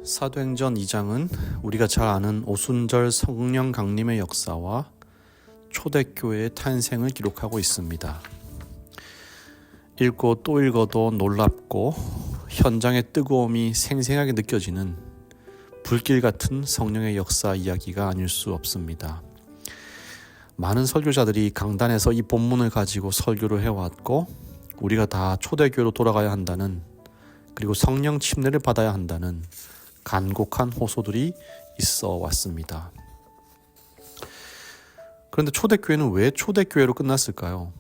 사도행전 2장은 우리가 잘 아는 오순절 성령 강림의 역사와 초대교회의 탄생을 기록하고 있습니다. 읽고 또 읽어도 놀랍고 현장의 뜨거움이 생생하게 느껴지는 불길 같은 성령의 역사 이야기가 아닐 수 없습니다. 많은 설교자들이 강단에서 이 본문을 가지고 설교를 해왔고, 우리가 다 초대교회로 돌아가야 한다는, 그리고 성령 침례를 받아야 한다는 간곡한 호소들이 있어 왔습니다. 그런데 초대교회는 왜 초대교회로 끝났을까요?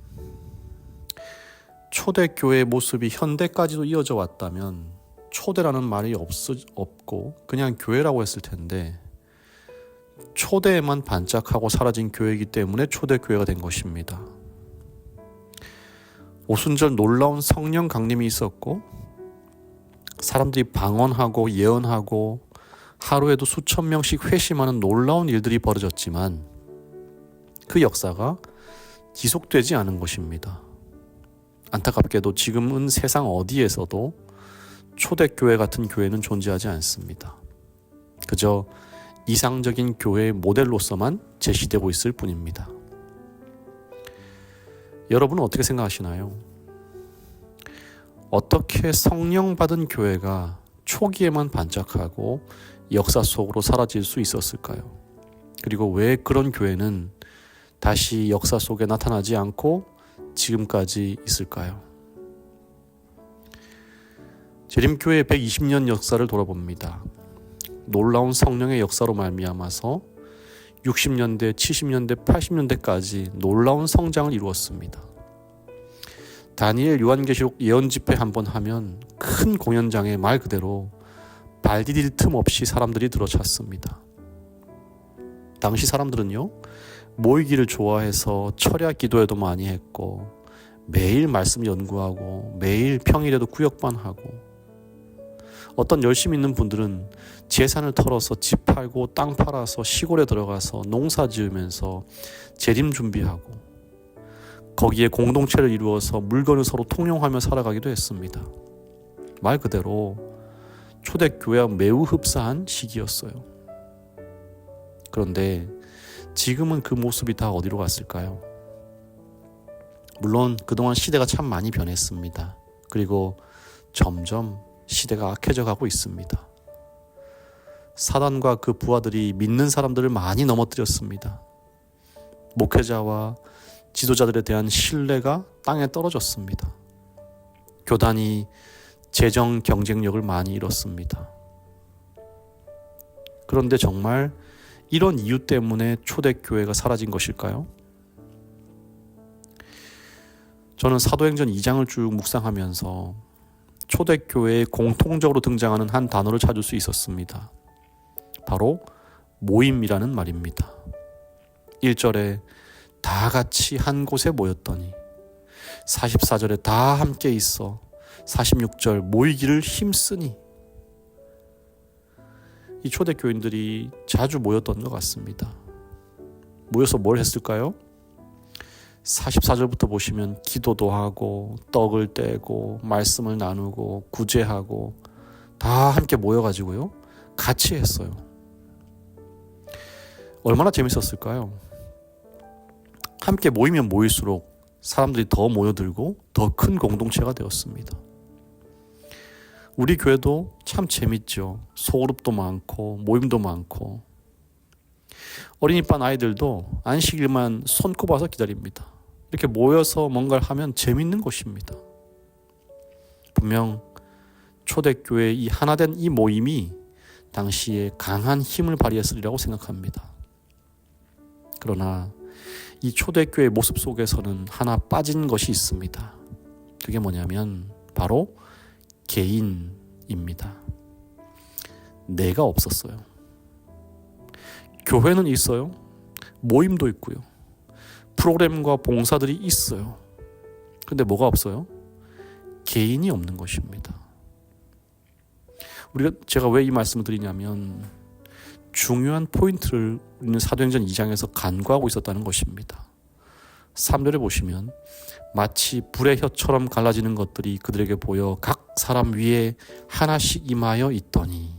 초대교회의 모습이 현대까지도 이어져 왔다면 초대라는 말이 없고 그냥 교회라고 했을 텐데, 초대에만 반짝하고 사라진 교회이기 때문에 초대교회가 된 것입니다. 오순절 놀라운 성령 강림이 있었고, 사람들이 방언하고 예언하고 하루에도 수천 명씩 회심하는 놀라운 일들이 벌어졌지만 그 역사가 지속되지 않은 것입니다. 안타깝게도 지금은 세상 어디에서도 초대교회 같은 교회는 존재하지 않습니다. 그저 이상적인 교회의 모델로서만 제시되고 있을 뿐입니다. 여러분은 어떻게 생각하시나요? 어떻게 성령 받은 교회가 초기에만 반짝하고 역사 속으로 사라질 수 있었을까요? 그리고 왜 그런 교회는 다시 역사 속에 나타나지 않고 지금까지 있을까요? 재림교회의 120년 역사를 돌아봅니다. 놀라운 성령의 역사로 말미암아서 60년대, 70년대, 80년대까지 놀라운 성장을 이루었습니다. 다니엘 요한계시록 예언집회 한번 하면 큰 공연장에 말 그대로 발 디딜 틈 없이 사람들이 들어찼습니다. 당시 사람들은요, 모이기를 좋아해서 철야 기도회도 많이 했고, 매일 말씀 연구하고, 매일 평일에도 구역반하고, 어떤 열심히 있는 분들은 재산을 털어서 집 팔고 땅 팔아서 시골에 들어가서 농사 지으면서 재림 준비하고, 거기에 공동체를 이루어서 물건을 서로 통용하며 살아가기도 했습니다. 말 그대로 초대교회와 매우 흡사한 시기였어요. 그런데 지금은 그 모습이 다 어디로 갔을까요? 물론 그동안 시대가 참 많이 변했습니다. 그리고 점점 시대가 악해져 가고 있습니다. 사단과 그 부하들이 믿는 사람들을 많이 넘어뜨렸습니다. 목회자와 지도자들에 대한 신뢰가 땅에 떨어졌습니다. 교단이 재정 경쟁력을 많이 잃었습니다. 그런데 정말 이런 이유 때문에 초대교회가 사라진 것일까요? 저는 사도행전 2장을 쭉 묵상하면서 초대교회에 공통적으로 등장하는 한 단어를 찾을 수 있었습니다. 바로 모임이라는 말입니다. 1절에 다 같이 한 곳에 모였더니, 44절에 다 함께 있어, 46절 모이기를 힘쓰니. 이 초대교인들이 자주 모였던 것 같습니다. 모여서 뭘 했을까요? 44절부터 보시면 기도도 하고 떡을 떼고 말씀을 나누고 구제하고 다 함께 모여가지고요, 같이 했어요. 얼마나 재밌었을까요? 함께 모이면 모일수록 사람들이 더 모여들고 더 큰 공동체가 되었습니다. 우리 교회도 참 재밌죠. 소그룹도 많고 모임도 많고, 어린이반 아이들도 안식일만 손꼽아서 기다립니다. 이렇게 모여서 뭔가를 하면 재밌는 것입니다. 분명 초대교회의 이 하나된 이 모임이 당시에 강한 힘을 발휘했으리라고 생각합니다. 그러나 이 초대교회의 모습 속에서는 하나 빠진 것이 있습니다. 그게 뭐냐면 바로 개인입니다. 내가 없었어요. 교회는 있어요. 모임도 있고요. 프로그램과 봉사들이 있어요. 근데 뭐가 없어요? 개인이 없는 것입니다. 제가 왜 이 말씀을 드리냐면, 중요한 포인트를 우리는 사도행전 2장에서 간과하고 있었다는 것입니다. 3절에 보시면 마치 불의 혀처럼 갈라지는 것들이 그들에게 보여 각 사람 위에 하나씩 임하여 있더니,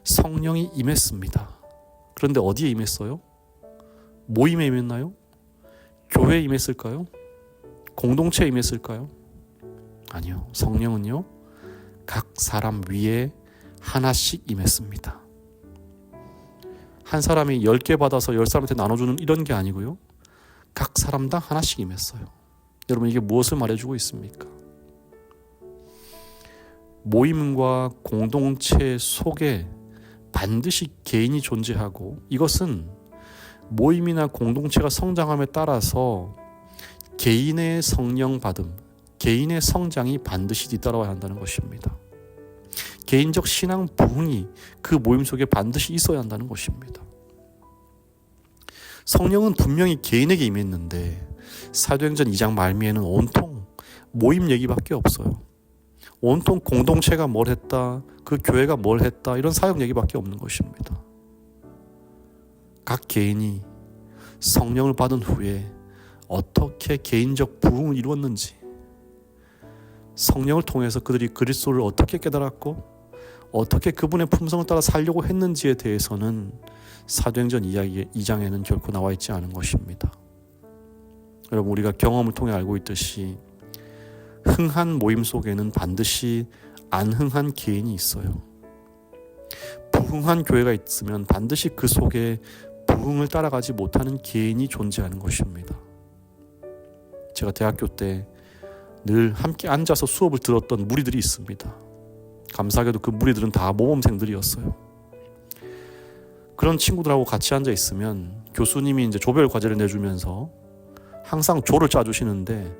성령이 임했습니다. 그런데 어디에 임했어요? 모임에 임했나요? 교회에 임했을까요? 공동체에 임했을까요? 아니요. 성령은요, 각 사람 위에 하나씩 임했습니다. 한 사람이 10개 받아서 10사람한테 나눠주는 이런 게 아니고요. 각 사람당 하나씩 임했어요. 여러분, 이게 무엇을 말해주고 있습니까? 모임과 공동체 속에 반드시 개인이 존재하고, 이것은 모임이나 공동체가 성장함에 따라서 개인의 성령 받음, 개인의 성장이 반드시 뒤따라와야 한다는 것입니다. 개인적 신앙 부흥이 그 모임 속에 반드시 있어야 한다는 것입니다. 성령은 분명히 개인에게 임했는데 사도행전 2장 말미에는 온통 모임 얘기밖에 없어요. 온통 공동체가 뭘 했다, 그 교회가 뭘 했다, 이런 사역 얘기밖에 없는 것입니다. 각 개인이 성령을 받은 후에 어떻게 개인적 부흥을 이루었는지, 성령을 통해서 그들이 그리스도를 어떻게 깨달았고 어떻게 그분의 품성을 따라 살려고 했는지에 대해서는 사도행전 2장에는 결코 나와 있지 않은 것입니다. 여러분, 우리가 경험을 통해 알고 있듯이 흥한 모임 속에는 반드시 안 흥한 개인이 있어요. 부흥한 교회가 있으면 반드시 그 속에 부흥을 따라가지 못하는 개인이 존재하는 것입니다. 제가 대학교 때 늘 함께 앉아서 수업을 들었던 무리들이 있습니다. 감사하게도 그 무리들은 다 모범생들이었어요. 그런 친구들하고 같이 앉아 있으면 교수님이 이제 조별 과제를 내주면서 항상 조를 짜주시는데,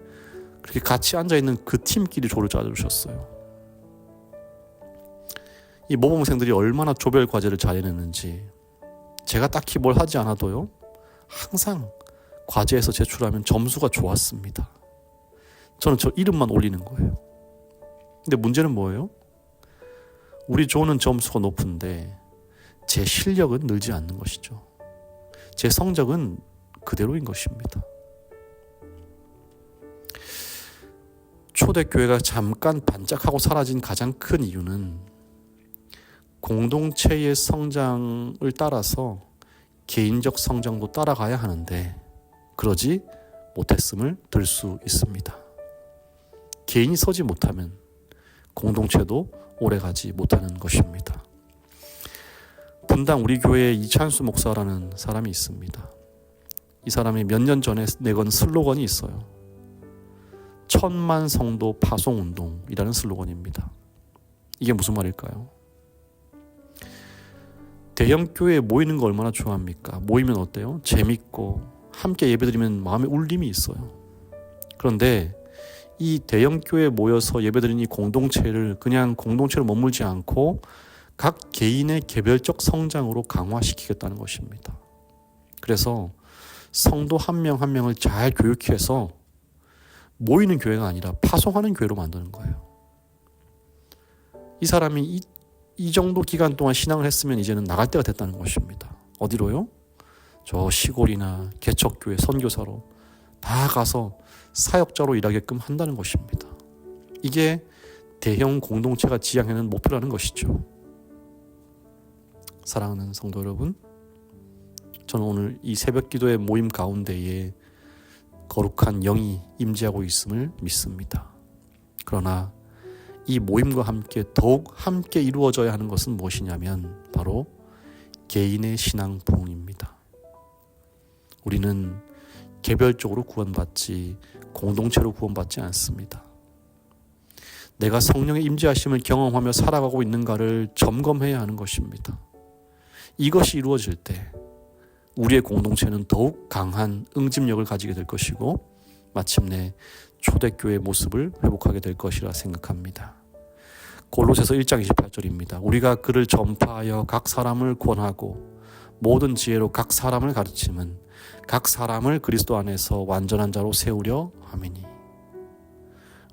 그렇게 같이 앉아 있는 그 팀끼리 조를 짜주셨어요. 이 모범생들이 얼마나 조별 과제를 잘 해냈는지, 제가 딱히 뭘 하지 않아도요, 항상 과제에서 제출하면 점수가 좋았습니다. 저는 저 이름만 올리는 거예요. 근데 문제는 뭐예요? 우리 조는 점수가 높은데 제 실력은 늘지 않는 것이죠. 제 성적은 그대로인 것입니다. 초대교회가 잠깐 반짝하고 사라진 가장 큰 이유는 공동체의 성장을 따라서 개인적 성장도 따라가야 하는데 그러지 못했음을 들 수 있습니다. 개인이 서지 못하면 공동체도 오래가지 못하는 것입니다. 분당 우리 교회에 이찬수 목사라는 사람이 있습니다. 이 사람이 몇 년 전에 내건 슬로건이 있어요. 1000만 성도 파송운동이라는 슬로건입니다. 이게 무슨 말일까요? 대형교회에 모이는 거 얼마나 좋아합니까? 모이면 어때요? 재밌고 함께 예배드리면 마음에 울림이 있어요. 그런데 이 대형교회에 모여서 예배드리는 이 공동체를 그냥 공동체로 머물지 않고 각 개인의 개별적 성장으로 강화시키겠다는 것입니다. 그래서 성도 한 명 한 명을 잘 교육해서 모이는 교회가 아니라 파송하는 교회로 만드는 거예요. 이 사람이 이 정도 기간 동안 신앙을 했으면 이제는 나갈 때가 됐다는 것입니다. 어디로요? 저 시골이나 개척교회 선교사로 다 가서 사역자로 일하게끔 한다는 것입니다. 이게 대형 공동체가 지향하는 목표라는 것이죠. 사랑하는 성도 여러분, 저는 오늘 이 새벽 기도의 모임 가운데에 거룩한 영이 임재하고 있음을 믿습니다. 그러나 이 모임과 함께 더욱 함께 이루어져야 하는 것은 무엇이냐면 바로 개인의 신앙 부흥입니다. 우리는 개별적으로 구원받지 공동체로 구원받지 않습니다. 내가 성령의 임재하심을 경험하며 살아가고 있는가를 점검해야 하는 것입니다. 이것이 이루어질 때 우리의 공동체는 더욱 강한 응집력을 가지게 될 것이고 마침내 초대교회의 모습을 회복하게 될 것이라 생각합니다. 골로새서 1장 28절입니다. 우리가 그를 전파하여 각 사람을 권하고 모든 지혜로 각 사람을 가르침은 각 사람을 그리스도 안에서 완전한 자로 세우려 함이니.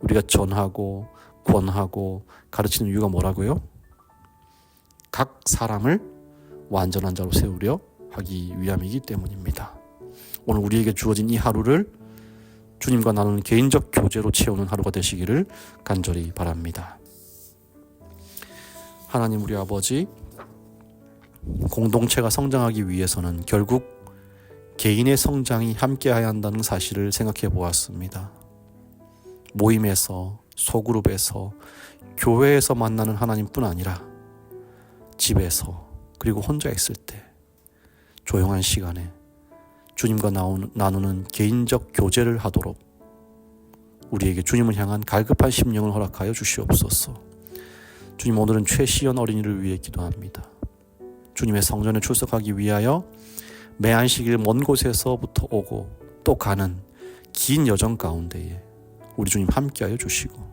우리가 전하고 권하고 가르치는 이유가 뭐라고요? 각 사람을 완전한 자로 세우려 하기 위함이기 때문입니다. 오늘 우리에게 주어진 이 하루를 주님과 나누는 개인적 교제로 채우는 하루가 되시기를 간절히 바랍니다. 하나님 우리 아버지, 공동체가 성장하기 위해서는 결국 개인의 성장이 함께해야 한다는 사실을 생각해 보았습니다. 모임에서, 소그룹에서, 교회에서 만나는 하나님뿐 아니라 집에서, 그리고 혼자 있을 때 조용한 시간에 주님과 나누는 개인적 교제를 하도록 우리에게 주님을 향한 갈급한 심령을 허락하여 주시옵소서. 주님, 오늘은 최시연 어린이를 위해 기도합니다. 주님의 성전에 출석하기 위하여 매 안식일 먼 곳에서부터 오고 또 가는 긴 여정 가운데에 우리 주님 함께하여 주시고,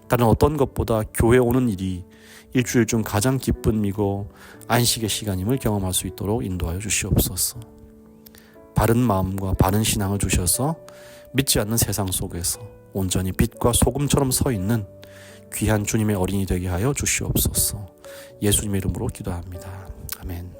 다른 어떤 것보다 교회 오는 일이 일주일 중 가장 기쁨이고 안식의 시간임을 경험할 수 있도록 인도하여 주시옵소서. 바른 마음과 바른 신앙을 주셔서 믿지 않는 세상 속에서 온전히 빛과 소금처럼 서 있는 귀한 주님의 어린이 되게 하여 주시옵소서. 예수님의 이름으로 기도합니다. 아멘.